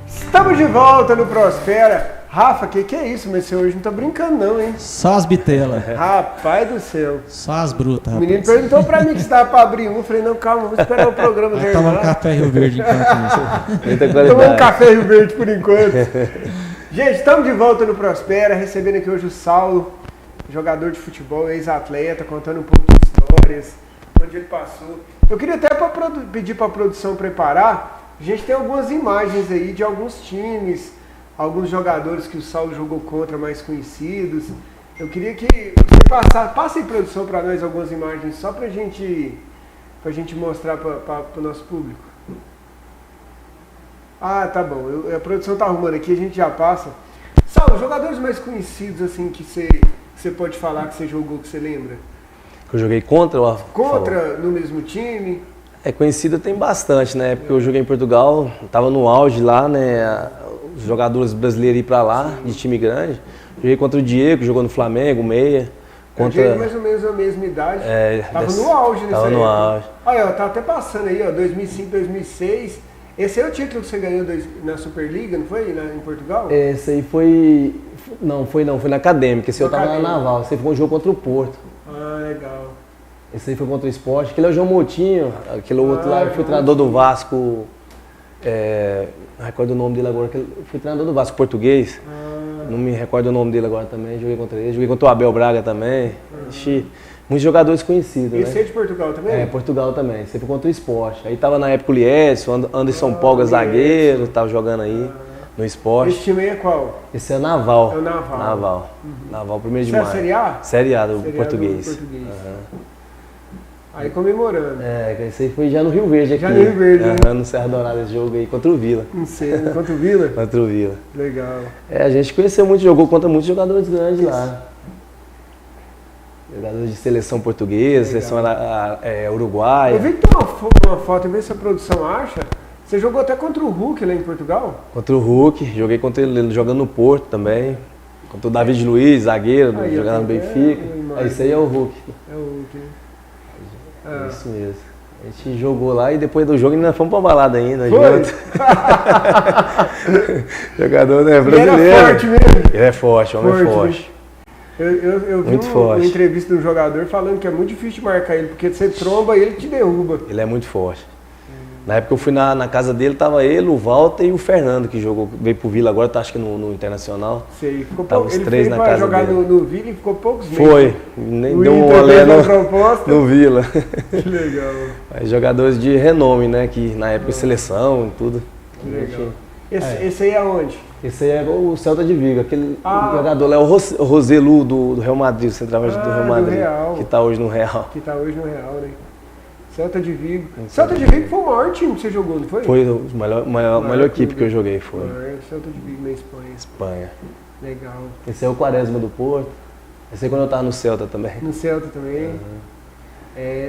Estamos de volta no Prospera. Rafa, que é isso? Mas você hoje não tá brincando não, hein? Só as bitelas. Rapaz do céu. Só as brutas, O menino perguntou pra mim que se dava pra abrir um. Eu falei, não, calma, vamos esperar o programa Vai tomar um terminar. café Rio Verde enquanto isso. Muita Tomar um qualidade. café Rio Verde por enquanto. Gente, estamos de volta no Prospera, recebendo aqui hoje o Saulo, jogador de futebol, ex-atleta, contando um pouco de histórias, onde ele passou. Eu queria até pedir para a produção preparar. A gente tem algumas imagens aí de alguns times, alguns jogadores que o Saulo jogou contra mais conhecidos. Eu queria que você passe em produção para nós algumas imagens só pra gente mostrar para o nosso público. Ah, tá bom. A produção tá arrumando aqui, a gente já passa. Saulo, jogadores mais conhecidos assim que você pode falar que você jogou, que você lembra? Que eu joguei contra? No mesmo time? Conhecido tem bastante, né? Porque eu joguei em Portugal, tava no auge lá, né? Os jogadores brasileiros ir pra lá, de time grande. Joguei contra o Diego, que jogou no Flamengo, meia. O Diego mais ou menos a mesma idade. Tava no auge nesse Tava no auge. Olha, tá até passando aí, ó, 2005, 2006. Esse é o título que você ganhou na Superliga, não foi? Em Portugal? Esse aí foi... Não, foi na Acadêmica. Esse eu tava na Naval. Esse aí foi um jogo contra o Porto. Ah, legal. Esse aí foi contra o Sport. Aquele é o João Moutinho. Aquele outro lá, eu fui treinador do Vasco. Não recordo o nome dele agora. Eu fui treinador do Vasco português. Não me recordo o nome dele agora também. Joguei contra ele. Joguei contra o Abel Braga também. Muitos jogadores conhecidos. Esse é de Portugal também? Portugal também. Sempre contra o Sport. Aí tava na época o Liedson, Anderson Polga, zagueiro, tava jogando aí no Sport. Esse time aí é qual? Esse é o Naval. É o Naval. Naval. Naval, 1º de maio. Você é a Série A? Série A do português. Aí comemorando. Esse aí foi já no Rio Verde aqui. Já no Rio Verde, né? No Serra Dourada, esse jogo aí, contra o Vila. Não sei, contra o Vila? Contra o Vila. Legal. A gente conheceu muito, jogou contra muitos jogadores grandes lá. Jogadores de seleção portuguesa, seleção uruguaia. Eu vi que tem uma foto, vê se a produção acha. Você jogou até contra o Hulk lá em Portugal? Contra o Hulk, joguei contra ele jogando no Porto também. Contra o David Luiz, zagueiro, jogando no Benfica. Esse aí é o Hulk. É o Hulk, né? Isso mesmo. A gente jogou lá e depois do jogo ainda fomos pra balada ainda. Jogador brasileiro. Ele é forte mesmo. Ele é forte, homem forte. Eu vi uma entrevista de um jogador falando que é muito difícil de marcar ele, porque você tromba e ele te derruba. Ele é muito forte. Na época eu fui na casa dele, tava ele, o Walter e o Fernando, que veio pro Vila agora, tá acho que no Internacional. Sei, tava os três na casa jogar dele. No Vila e ficou poucos meses. Foi, nem deu um olé no Vila. Que legal. Mas jogadores de renome, né, que na época seleção e tudo. Que legal. Esse aí é onde? Esse aí é o Celta de Vigo, aquele jogador lá é o Roselu do Real Madrid, o centroavante do Real Madrid, que tá hoje no Real. Que tá hoje no Real, né? Celta de Vigo. Celta de Vigo foi o maior time que você jogou, não foi? Foi a maior equipe que eu joguei, foi. Celta de Vigo na Espanha. Espanha. Legal. Esse é o Quaresma do Porto. Esse é quando eu tava no Celta também. No Celta também.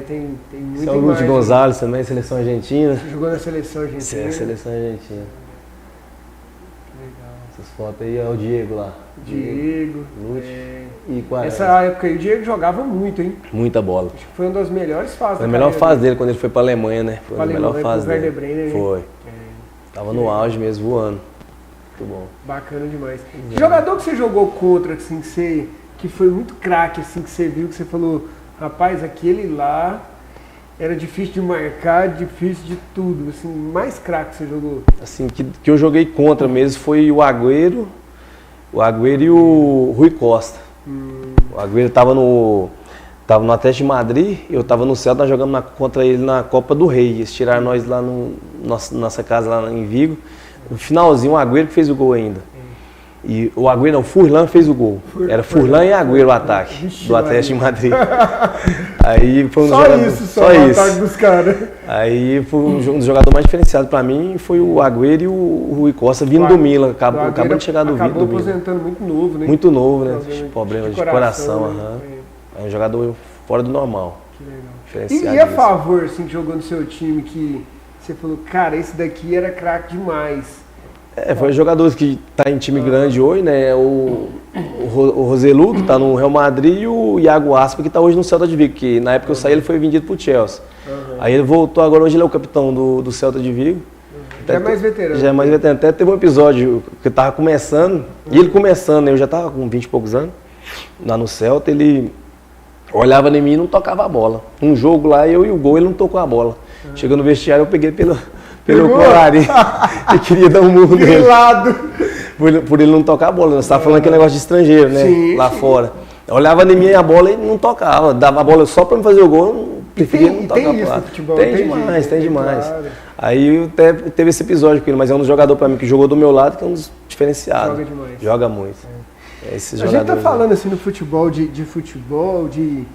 Tem muita Esse é o Lúcio Gonzalez também, seleção argentina. Você jogou na seleção argentina? Sim, seleção argentina. Legal. Essas fotos aí é o Diego lá. Diego. Lúcio e Quaresma. Essa época aí o Diego jogava muito, hein? Muita bola. Acho que foi uma das melhores fases Foi a melhor fase dele quando ele foi pra Alemanha, né? Foi a melhor fase dele. Werder Bremen, foi. Tava no auge mesmo, voando. Muito bom. Bacana demais. Que jogador que você jogou contra, assim, que foi muito craque, assim, que você viu, que você falou, rapaz, aquele lá era difícil de marcar, difícil de tudo, assim, mais craque que você jogou? Assim, que eu joguei contra mesmo foi o Agüero e o Rui Costa. O Agüero tava no Atlético de Madrid, eu tava no Celta, nós jogamos contra ele na Copa do Rei. Eles tiraram nós lá nossa casa lá em Vigo. No finalzinho, o Agüero que fez o gol ainda. E o Agüero não, o Furlan fez o gol. Era Furlan e Agüero o ataque do Atlético de Madrid. Aí foi só isso. Ataque dos caras. Aí foi um dos jogadores mais diferenciados pra mim, foi o Agüero e o Rui Costa vindo do Milan. Acabou de chegar do Milan. Acabou aposentando muito novo, né? Muito novo, né? Problema de coração. É um jogador fora do normal. Que legal. E a favor, assim, que jogou no seu time, que você falou, cara, esse daqui era craque demais. Foi jogadores que tá em time grande hoje, né? O Roselu, que tá no Real Madrid, e o Iago Aspa, que tá hoje no Celta de Vigo, que na época eu saí ele foi vendido pro Chelsea. Aí ele voltou, agora hoje ele é o capitão do Celta de Vigo. Já é mais veterano. Já é mais veterano. Até teve um episódio que eu tava começando, e ele começando, eu já tava com 20 e poucos anos, lá no Celta, ele olhava em mim e não tocava a bola. Um jogo lá, eu e o gol, ele não tocou a bola. Chegou no vestiário, eu peguei pelo colarinho e queria dar um murro nele. Por ele não tocar a bola. Você estava falando aquele negócio de estrangeiro, né? Sim, lá fora. Eu olhava em mim a bola e não tocava. Dava a bola só para me fazer o gol, eu preferia não tocar a bola. Tem demais. Claro. Aí até teve esse episódio com ele, mas é um dos jogadores para mim que jogou do meu lado, que é um dos diferenciado. Joga demais. Joga muito. Esses A gente tá jogadores, falando assim no futebol, de futebol, de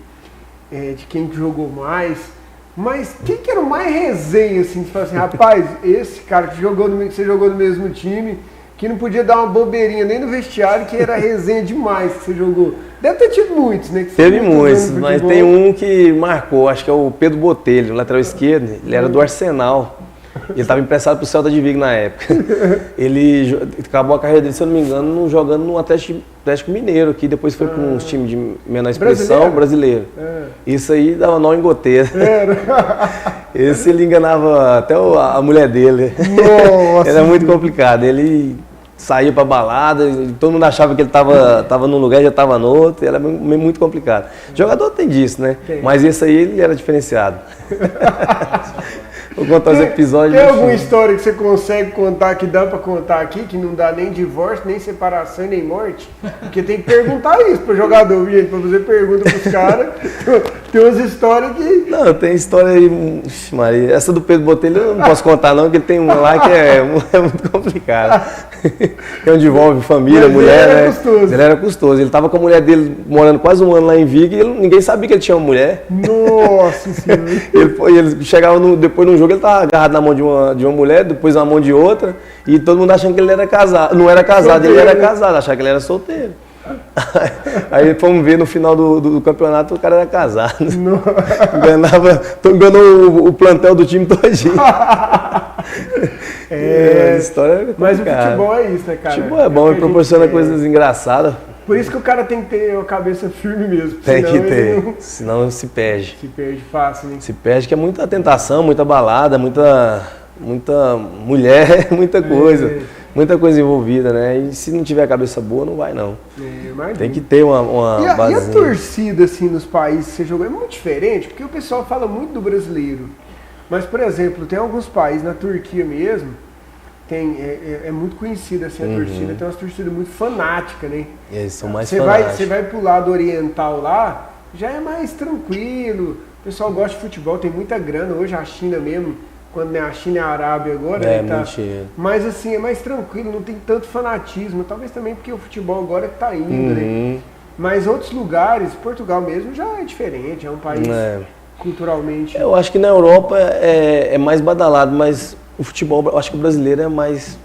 quem jogou mais, mas quem que era o mais resenha, assim, de falar assim, rapaz, esse cara que você jogou no mesmo time, que não podia dar uma bobeirinha nem no vestiário, que era resenha demais que você jogou. Deve ter tido muitos, né? Teve muitos, mas tem um que marcou, acho que é o Pedro Botelho, lateral esquerdo, ele era do Arsenal. Ele estava emprestado para o Celta de Vigo na época. Ele acabou a carreira dele, se eu não me engano, jogando no Atlético Mineiro, que depois foi para uns times de menor expressão, brasileiro. Isso aí dava nó em goteira. Esse ele enganava até a mulher dele. Nossa, era muito complicado. Ele saía para balada, todo mundo achava que ele estava num lugar e já estava no outro. Era muito complicado. Jogador tem disso, né? Tem. Mas esse aí ele era diferenciado. Vou contar os episódios. Tem alguma história que você consegue contar, que dá pra contar aqui, que não dá nem divórcio, nem separação, nem morte? Porque tem que perguntar isso pro jogador, gente, pra fazer pergunta pros caras. Tem umas histórias que... Não, tem história aí, Maria. Essa do Pedro Botelho eu não posso contar não, porque tem uma lá que é muito complicado. Que onde envolve família, mas mulher, ele era né? custoso. Ele era custoso. Ele tava com a mulher dele morando quase um ano lá em Vigo e ninguém sabia que ele tinha uma mulher. Nossa Senhora. Ele chegava depois num jogo, ele tava agarrado na mão de uma mulher, depois na mão de outra, e todo mundo achando que ele era casado. Não era casado, solteiro. Ele era casado, achava que ele era solteiro. Aí fomos ver no final do campeonato, o cara era casado. Enganou o plantel do time todinho. A história é complicada. Mas o futebol é isso, né, cara? O futebol é bom, ele proporciona coisas engraçadas. Por isso que o cara tem que ter a cabeça firme mesmo. Tem que ter, senão se perde. Se perde fácil, né? Se perde, que é muita tentação, muita balada, muita mulher, muita coisa. Muita coisa envolvida, né? E se não tiver a cabeça boa, não vai não. Tem que ter uma base. E a torcida, assim, nos países que você jogou é muito diferente, porque o pessoal fala muito do brasileiro. Mas, por exemplo, tem alguns países, na Turquia mesmo, é muito conhecida assim, a torcida, tem umas torcidas muito fanáticas, né? E eles são mais fanáticos. Você vai pro lado oriental lá, já é mais tranquilo, o pessoal gosta de futebol, tem muita grana, hoje a China mesmo, quando não é a China é a Arábia agora, mentira. Mas assim, é mais tranquilo, não tem tanto fanatismo, talvez também porque o futebol agora que tá indo, né? Mas outros lugares, Portugal mesmo já é diferente, é um país culturalmente... Eu acho que na Europa é mais badalado, mas o futebol, eu acho que o brasileiro é mais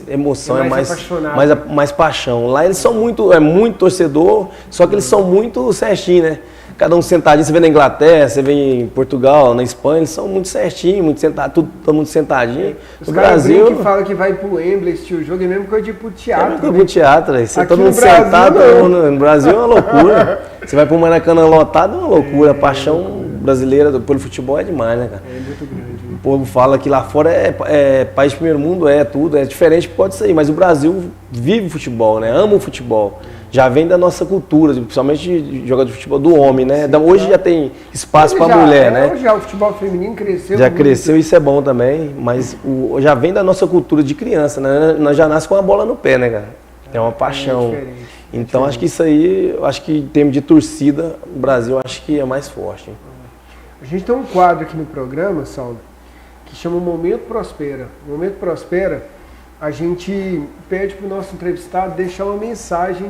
emoção, é mais paixão. Lá eles são muito torcedor, só que eles são muito certinho, né? Cada um sentadinho, você vê na Inglaterra, você vê em Portugal, na Espanha, eles são muito certinhos, muito sentados, todo mundo sentadinho. Os caras que falam que vai pro Wembley assistir o jogo, é mesmo coisa de ir pro teatro. É pro teatro, você todo mundo sentado, no Brasil é uma loucura. Você vai pro Maracanã lotado, é uma loucura. A paixão brasileira pelo futebol é demais, né, cara? É muito grande. O povo fala que lá fora é país de primeiro mundo, tudo, é diferente por causa disso aí, mas o Brasil vive futebol, né? Ama o futebol. Já vem da nossa cultura, principalmente jogador de futebol do homem, né? Hoje já tem espaço para a mulher, né? Hoje já o futebol feminino cresceu. Já cresceu, isso é bom também, mas já vem da nossa cultura de criança, né? Nós já nascemos com a bola no pé, né, cara? É uma paixão. Então acho que isso aí, acho que em termos de torcida, o Brasil acho que é mais forte. A gente tem um quadro aqui no programa, Saulo, que chama Momento Prospera. O Momento Prospera, a gente pede para o nosso entrevistado deixar uma mensagem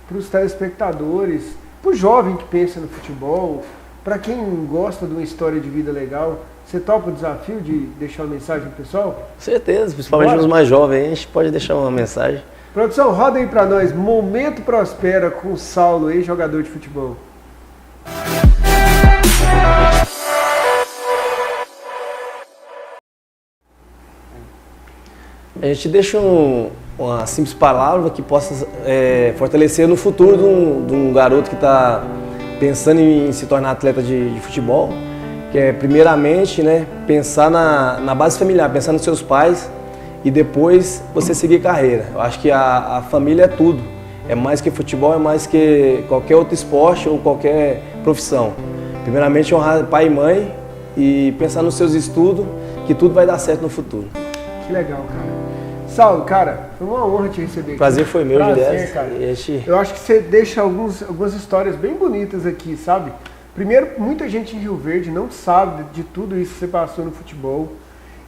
para os telespectadores, para o jovem que pensa no futebol, para quem gosta de uma história de vida legal. Você topa o desafio de deixar uma mensagem para o pessoal? Com certeza, principalmente os mais jovens, a gente pode deixar uma mensagem. Produção, roda aí para nós, Momento Prospera com o Saulo, ex-jogador de futebol. A gente deixa uma simples palavra que possa fortalecer no futuro de um garoto que está pensando em se tornar atleta de futebol, que é primeiramente, né, pensar na base familiar, pensar nos seus pais e depois você seguir carreira. Eu acho que a família é tudo, é mais que futebol, é mais que qualquer outro esporte ou qualquer profissão. Primeiramente honrar pai e mãe e pensar nos seus estudos, que tudo vai dar certo no futuro. Que legal, cara. Saulo, cara, foi uma honra te receber aqui. Prazer foi meu, Juliette. Cara. Eu acho que você deixa algumas histórias bem bonitas aqui, sabe? Primeiro, muita gente em Rio Verde não sabe de tudo isso que você passou no futebol.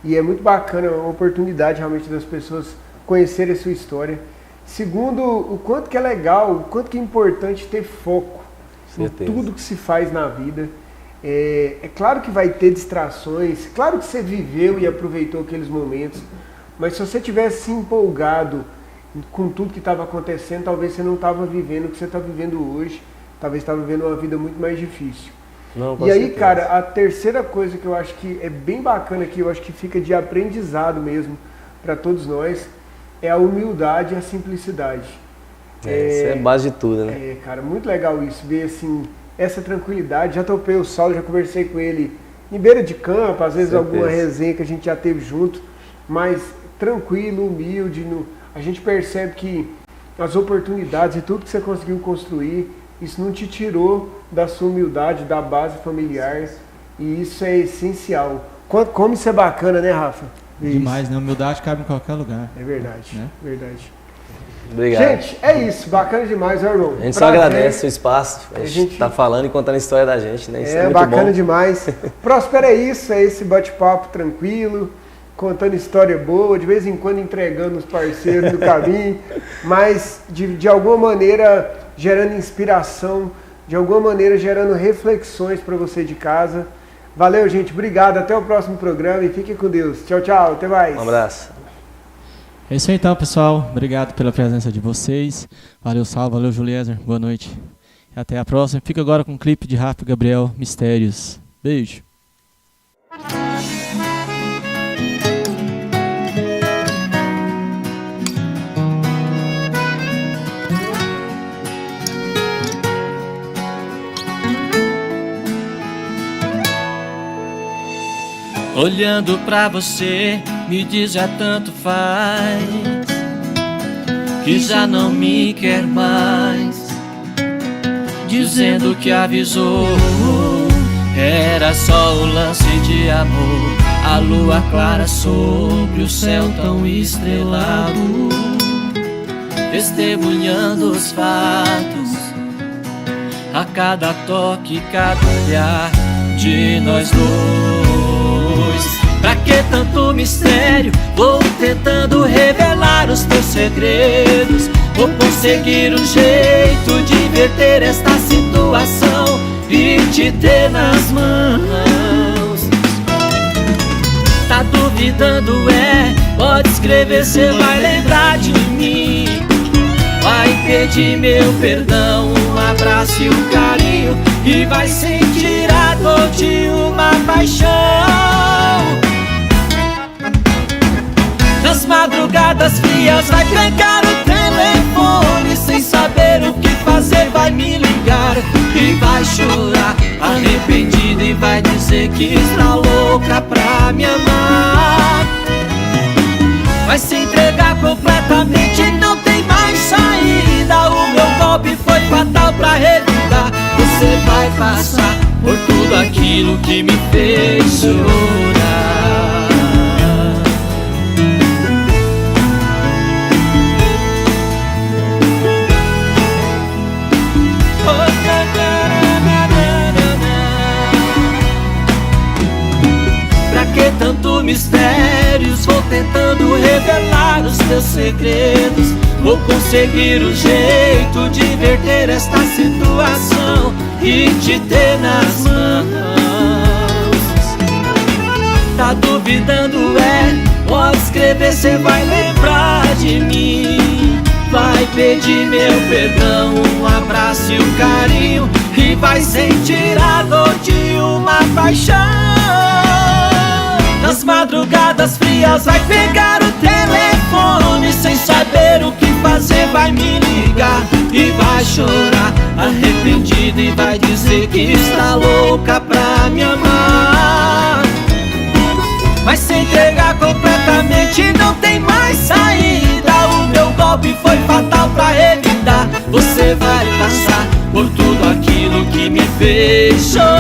E é muito bacana, é uma oportunidade realmente das pessoas conhecerem a sua história. Segundo, o quanto que é legal, o quanto que é importante ter foco em tudo que se faz na vida. É claro que vai ter distrações, claro que você viveu e aproveitou aqueles momentos, mas se você tivesse se empolgado com tudo que estava acontecendo, talvez você não estava vivendo o que você está vivendo hoje, talvez estava vivendo uma vida muito mais difícil. Não, e aí, cara, a terceira coisa que eu acho que é bem bacana aqui, eu acho que fica de aprendizado mesmo para todos nós, é a humildade e a simplicidade. Isso é a base de tudo, né? Cara, muito legal isso, ver assim, essa tranquilidade. Já topei o Saulo, já conversei com ele em beira de campo, às vezes alguma resenha que a gente já teve junto, mas tranquilo, humilde. A gente percebe que as oportunidades e tudo que você conseguiu construir, isso não te tirou da sua humildade, da base familiar, e isso é essencial. Como isso é bacana, né, Rafa? Demais, né? Humildade cabe em qualquer lugar. É verdade, né? Verdade. Obrigado. Gente, é isso, bacana demais, né, irmão? A gente só agradece o espaço, a gente tá falando e contando a história da gente, né? Isso é muito bacana bom. Demais. Próspera é isso, é esse bate-papo tranquilo, contando história boa, de vez em quando entregando os parceiros do caminho, mas de alguma maneira gerando inspiração, de alguma maneira gerando reflexões para você de casa. Valeu, gente. Obrigado. Até o próximo programa e fiquem com Deus. Tchau, tchau. Até mais. Um abraço. É isso aí então, pessoal. Obrigado pela presença de vocês. Valeu, Saulo. Valeu, Juliezer. Boa noite. E até a próxima. Fica agora com o clipe de Rafa Gabriel, Mistérios. Beijo. Olhando pra você, me diz já tanto faz, que já não me quer mais, dizendo que avisou, era só o lance de amor, a lua clara sobre o céu tão estrelado, testemunhando os fatos, a cada toque, cada olhar de nós dois. Pra que tanto mistério? Vou tentando revelar os teus segredos. Vou conseguir um jeito de inverter esta situação e te ter nas mãos. Tá duvidando, pode escrever, cê vai lembrar de mim. Vai pedir meu perdão, um abraço e um carinho, e vai sentir a dor de uma paixão. Nas madrugadas frias vai pegar o telefone, sem saber o que fazer vai me ligar e vai chorar arrependido e vai dizer que está louca pra me amar. Vai se entregar completamente, não tem mais saída. O meu golpe foi fatal pra revidar. Você vai passar por tudo aquilo que me fez chorar. Pra que tanto mistérios? Vou tentando revelar os teus segredos. Vou conseguir um jeito de inverter esta situação e te ter nas mãos. Tá duvidando, pode escrever, cê vai lembrar de mim. Vai pedir meu perdão, um abraço e um carinho, e vai sentir a dor de uma paixão. Nas madrugadas frias vai pegar o telefone, sem saber o que fazer vai me ligar e vai chorar arrependido e vai dizer que está louca pra me amar. Vai se entregar completamente, não tem mais saída. O meu golpe foi fatal pra revidar. Você vai passar por tudo aquilo que me fez chorar.